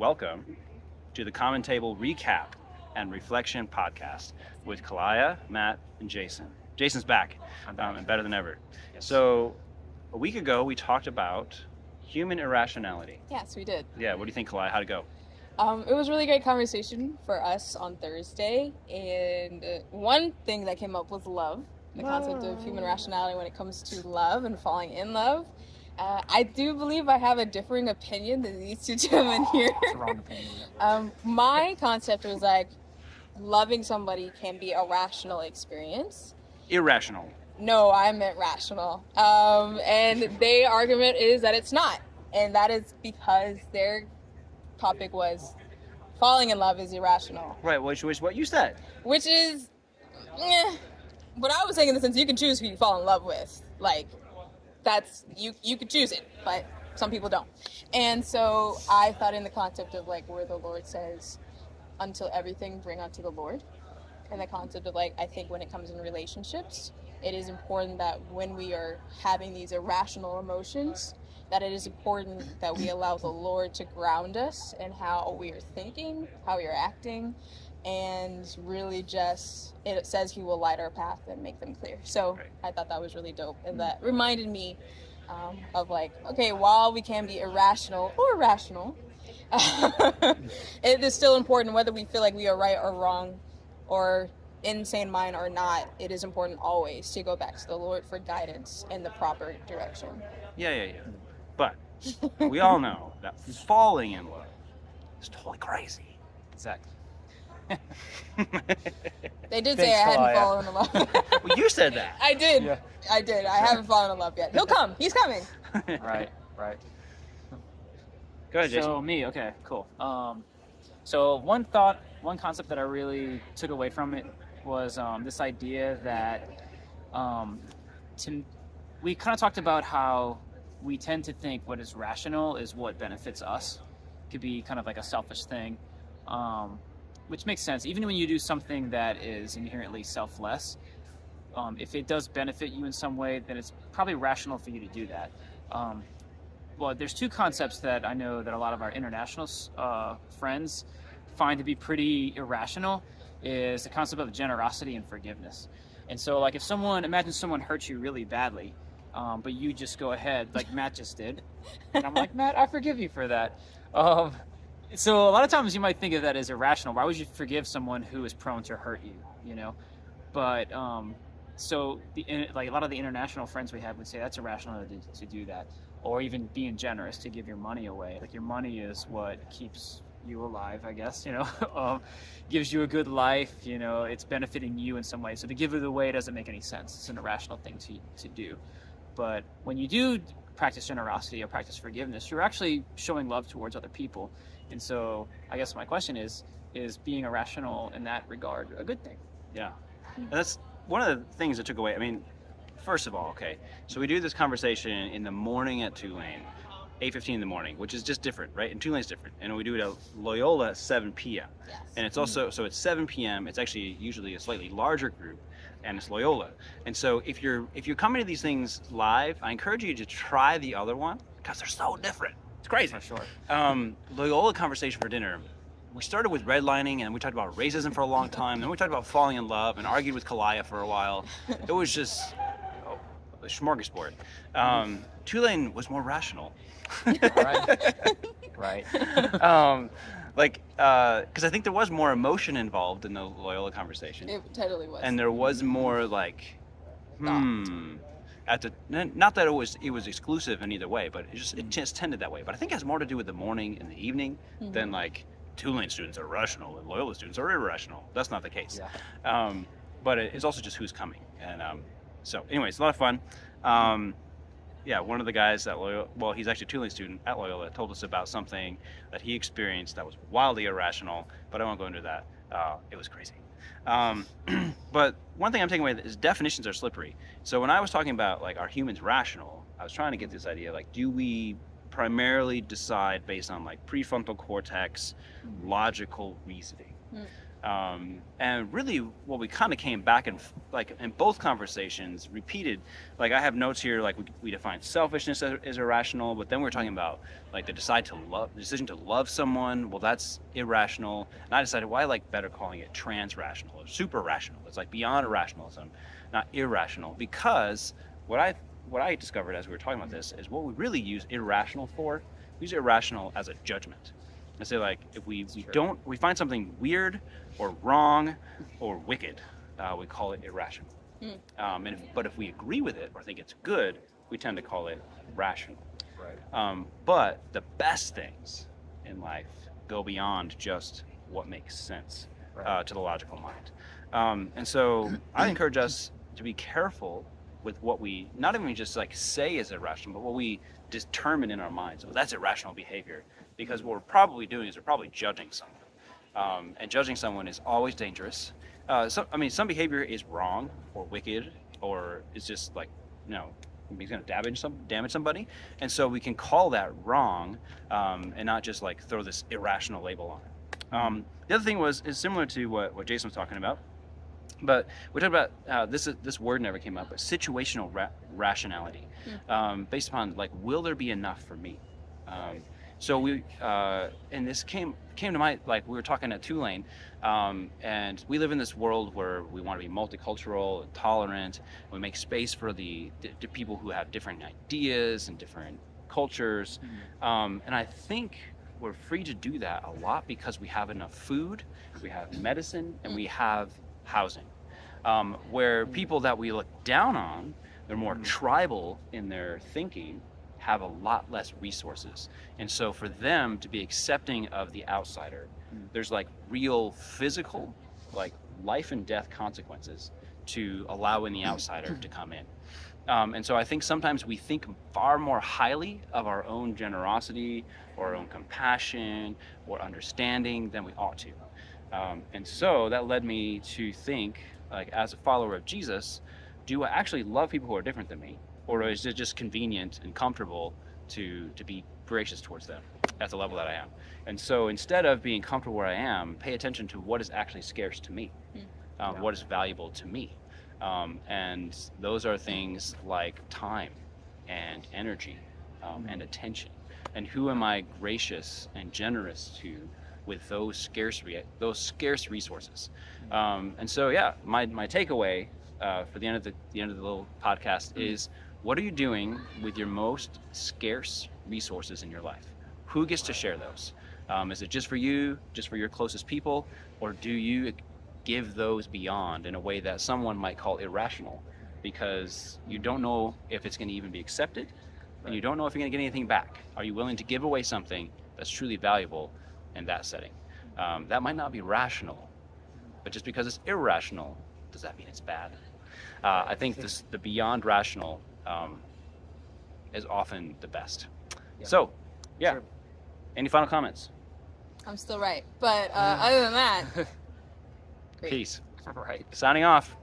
welcome to the Common Table Recap and Reflection Podcast with Kaliah, Matt, and Jason. Jason's back, and better than ever. Yes. So, a week ago we talked about human irrationality. Yes, we did. Yeah, what do you think, Kaliah? How'd it go? It was a really great conversation for us on Thursday, and one thing that came up was love, the concept of human rationality when it comes to love and falling in love. I do believe I have a differing opinion than these two gentlemen here. It's the wrong opinion. My concept was like, loving somebody can be a rational experience. Irrational. No, I meant rational. And their argument is that it's not. And that is because their topic was falling in love is irrational. Right, which was what you said. Which is, what I was saying in the sense you can choose who you fall in love with. Like, that's, you could choose it, but some people don't. And so I thought in the concept of like where the Lord says, until everything bring unto the Lord. And the concept of like, I think when it comes in relationships, it is important that when we are having these irrational emotions, that it is important that we allow the Lord to ground us in how we are thinking, how we are acting, and really just, it says he will light our path and make them clear. So Right. I thought that was really dope. And that reminded me of like, okay, while we can be irrational or rational, it is still important whether we feel like we are right or wrong or insane mind or not. It is important always to go back to the Lord for guidance in the proper direction. Yeah. But we all know that falling in love is totally crazy. Exactly. They did Thanks, say I hadn't Kaliah. fallen in love. Well, you said that. I did. Yeah. I did. I haven't fallen in love yet. He'll come. He's coming. Right. Go ahead, Jason. So me, okay, cool. So one concept that I really took away from it was this idea that we kind of talked about how we tend to think what is rational is what benefits us. It could be kind of like a selfish thing, which makes sense. Even when you do something that is inherently selfless, if it does benefit you in some way, then it's probably rational for you to do that. Well, there's two concepts that I know that a lot of our international friends find to be pretty irrational, is the concept of generosity and forgiveness. And so, like, imagine someone hurts you really badly, but you just go ahead, like Matt just did, and I'm like, Matt, I forgive you for that. So a lot of times you might think of that as irrational. Why would you forgive someone who is prone to hurt you, you know? But so like a lot of the international friends we have would say that's irrational to do that, or even being generous to give your money away. Like, your money is what keeps you alive, I guess, you know, gives you a good life, you know, it's benefiting you in some way. So to give it away doesn't make any sense. It's an irrational thing to do. But when you do practice generosity or practice forgiveness, you're actually showing love towards other people. And so I guess my question is being irrational in that regard a good thing? Yeah. And that's one of the things that took away. I mean, first of all, okay, so we do this conversation in the morning at Tulane, 8:15 in the morning, which is just different, right? And Tulane's different. And we do it at Loyola at 7 p.m. Yes. And it's also, so it's 7 p.m. It's actually usually a slightly larger group, and it's Loyola. And so if you're coming to these things live, I encourage you to try the other one because they're so different. It's crazy. For sure. Loyola conversation for dinner. We started with redlining, and we talked about racism for a long time. Then we talked about falling in love and argued with Kaliah for a while. It was just a smorgasbord. Tulane was more rational. Right. Because I think there was more emotion involved in the Loyola conversation. It totally was. And there was more like, not that it was exclusive in either way, but it just tended that way. But I think it has more to do with the morning and the evening than like Tulane students are rational and Loyola students are irrational. That's not the case. Yeah. But it's also just who's coming. And so anyway, it's a lot of fun. Yeah, one of the guys at Loyola, well, he's actually a Tulane student at Loyola, told us about something that he experienced that was wildly irrational, but I won't go into that. It was crazy. But one thing I'm taking away is definitions are slippery. So when I was talking about like, are humans rational, I was trying to get this idea, like, do we primarily decide based on like prefrontal cortex, logical reasoning? And really what we kind of came back and like in both conversations repeated, like I have notes here, like we define selfishness as irrational, but then we're talking about like the decision to love someone. Well, that's irrational. And I decided, well, I like better calling it trans-rational or super rational. It's like beyond irrationalism, not irrational, because what I discovered as we were talking about this is what we really use irrational for. We use irrational as a judgment. I say, like, if we find something weird or wrong or wicked, we call it irrational. But if we agree with it or think it's good, we tend to call it rational. Right. But the best things in life go beyond just what makes sense to the logical mind. And so I encourage us to be careful with what we not even just like say is irrational, but what we determine in our minds. Well, that's irrational behavior. Because what we're probably doing is we're probably judging someone. And judging someone is always dangerous. Some behavior is wrong or wicked or is just like, he's going to damage somebody. And so we can call that wrong and not just like throw this irrational label on it. The other thing is similar to what Jason was talking about. But we talked about this word never came up, but situational rationality, based upon like, will there be enough for me? So we and this came to mind, like we were talking at Tulane, and we live in this world where we want to be multicultural and tolerant. We make space for the people who have different ideas and different cultures, and I think we're free to do that a lot because we have enough food, we have medicine, and we have housing. Where people that we look down on, they're more tribal in their thinking, have a lot less resources. And so for them to be accepting of the outsider, there's like real physical, like life and death consequences to allowing the outsider to come in. And so I think sometimes we think far more highly of our own generosity or our own compassion or understanding than we ought to. And so that led me to think, like, as a follower of Jesus, do I actually love people who are different than me? Or is it just convenient and comfortable to be gracious towards them at the level that I am? And so instead of being comfortable where I am, pay attention to what is actually scarce to me, what is valuable to me. And those are things like time and energy and attention. And who am I gracious and generous to with those scarce resources? And so, my takeaway for the end of the little podcast is, what are you doing with your most scarce resources in your life? Who gets to share those? Is it just for you, just for your closest people, or do you give those beyond in a way that someone might call irrational, because you don't know if it's going to even be accepted, and you don't know if you're going to get anything back? Are you willing to give away something that's truly valuable in that setting? That might not be rational, but just because it's irrational, does that mean it's bad? I think the beyond rational is often the best. So, Sure. Any final comments? I'm still right. But other than that, great. Peace. Right. Signing off.